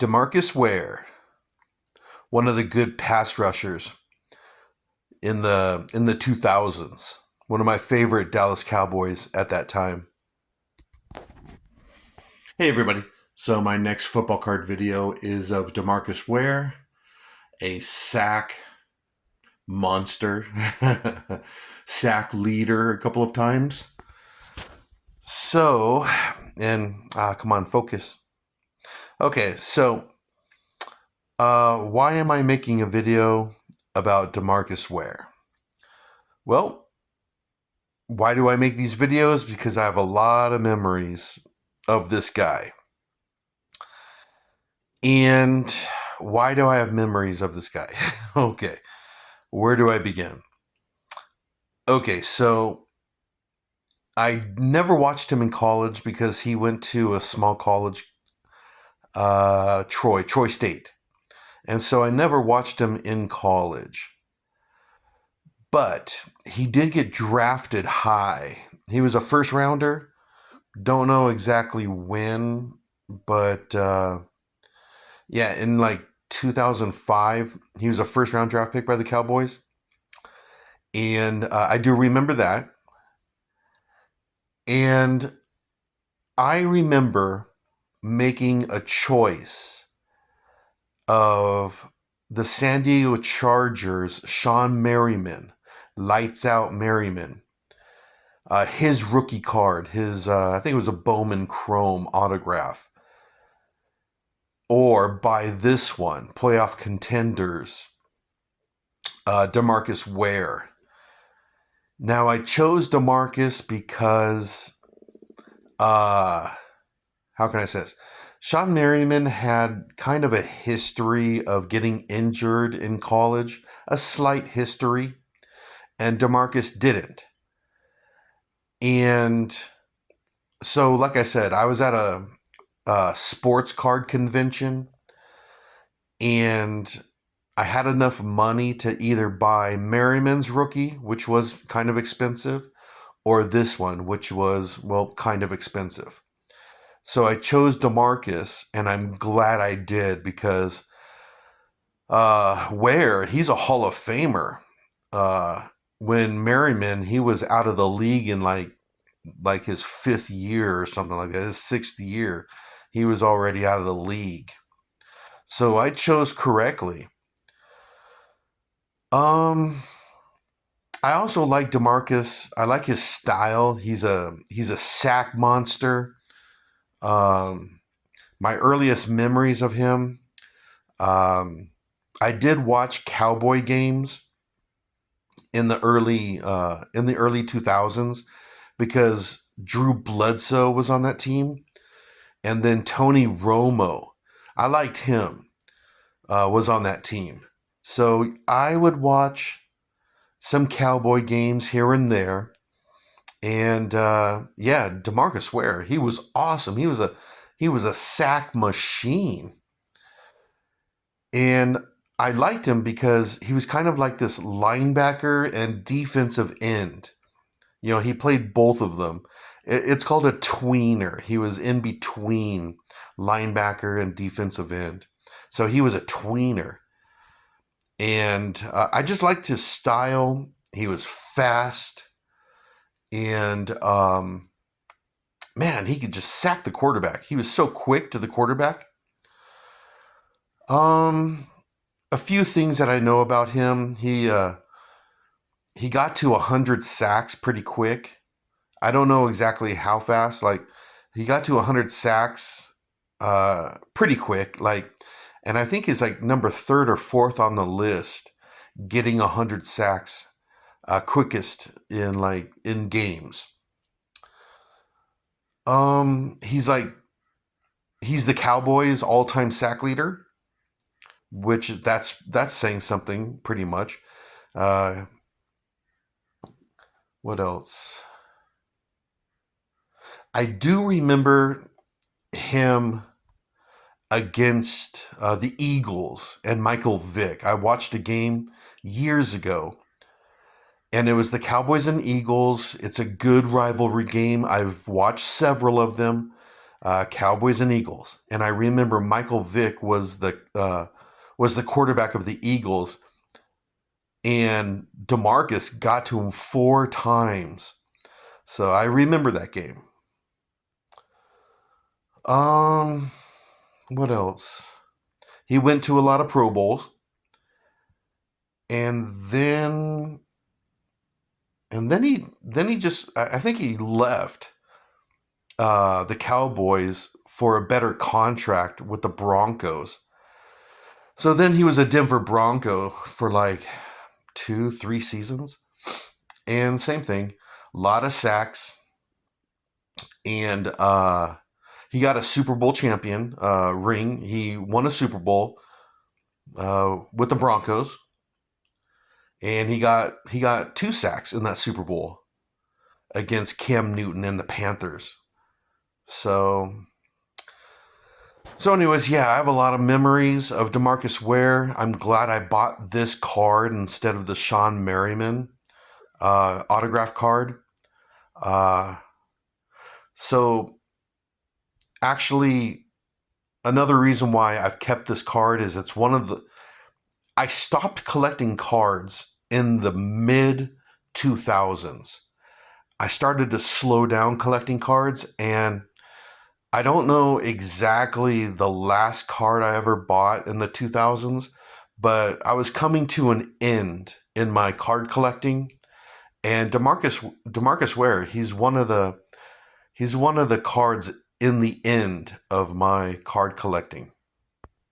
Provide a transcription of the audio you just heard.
DeMarcus Ware, one of the good pass rushers in the 2000s. One of my favorite Dallas Cowboys at that time. Hey everybody. So my next football card video is of DeMarcus Ware, a sack monster, sack leader a couple of times. So, and come on, focus. Okay, so why am I making a video about DeMarcus Ware? Well, why do I make these videos? Because I have a lot of memories of this guy. And why do I have memories of this guy? Okay, where do I begin? Okay, so I never watched him in college because he went to a small college, Troy State. And so I never watched him in college. But he did get drafted high. He was a first rounder. Don't know exactly when, but yeah, in like 2005, he was a first round draft pick by the Cowboys. And I do remember that. And I remember making a choice of the San Diego Chargers, Sean Merriman, Lights Out Merriman. His rookie card, his I think it was a Bowman Chrome autograph. Or by this one, playoff contenders, DeMarcus Ware. Now I chose DeMarcus because, how can I say this? Sean Merriman had kind of a history of getting injured in college, a slight history, and DeMarcus didn't. And so, like I said, I was at a sports card convention, and I had enough money to either buy Merriman's rookie, which was kind of expensive, or this one, which was, well, kind of expensive. So I chose DeMarcus, and I'm glad I did because Ware, he's a Hall of Famer. When Merriman, he was out of the league in like his fifth year or something like that, his sixth year, he was already out of the league. So I chose correctly. I also like DeMarcus. I like his style. He's a sack monster. My earliest memories of him. I did watch Cowboy games in the early 2000s because Drew Bledsoe was on that team, and then Tony Romo. I liked him. Was on that team, so I would watch some Cowboy games here and there. And yeah, DeMarcus Ware, he was awesome. He was a sack machine. And I liked him because he was kind of like this linebacker and defensive end. You know, he played both of them. It's called a tweener. He was in between linebacker and defensive end. So he was a tweener. And I just liked his style. He was fast. And man, he could just sack the quarterback. He was so quick to the quarterback. A few things that I know about him. He got to 100 sacks pretty quick. I don't know exactly how fast. Like, he got to 100 sacks pretty quick. Like, and I think he's like number third or fourth on the list, getting 100 sacks quickest in games. He's the Cowboys' all-time sack leader, which that's saying something pretty much. What else? I do remember him against the Eagles and Michael Vick. I watched a game years ago, and it was the Cowboys and Eagles. It's a good rivalry game. I've watched several of them. Cowboys and Eagles, and I remember Michael Vick was the quarterback of the Eagles, and DeMarcus got to him 4 times. So I remember that game. Um, what else? He went to a lot of Pro Bowls, and then he just I think he left the Cowboys for a better contract with the Broncos. So then he was a Denver Bronco for like 2, 3 seasons, and same thing, a lot of sacks, and he got a Super Bowl champion ring. He won a Super Bowl with the Broncos, and he got 2 sacks in that Super Bowl against Cam Newton and the Panthers. So anyways, yeah, I have a lot of memories of DeMarcus Ware. I'm glad I bought this card instead of the Sean Merriman autograph card. Uh, so actually, another reason why I've kept this card is it's one of the. I stopped collecting cards in the mid 2000s. I started to slow down collecting cards, and I don't know exactly the last card I ever bought in the 2000s, but I was coming to an end in my card collecting, and DeMarcus Ware, he's one of the cards in the end of my card collecting.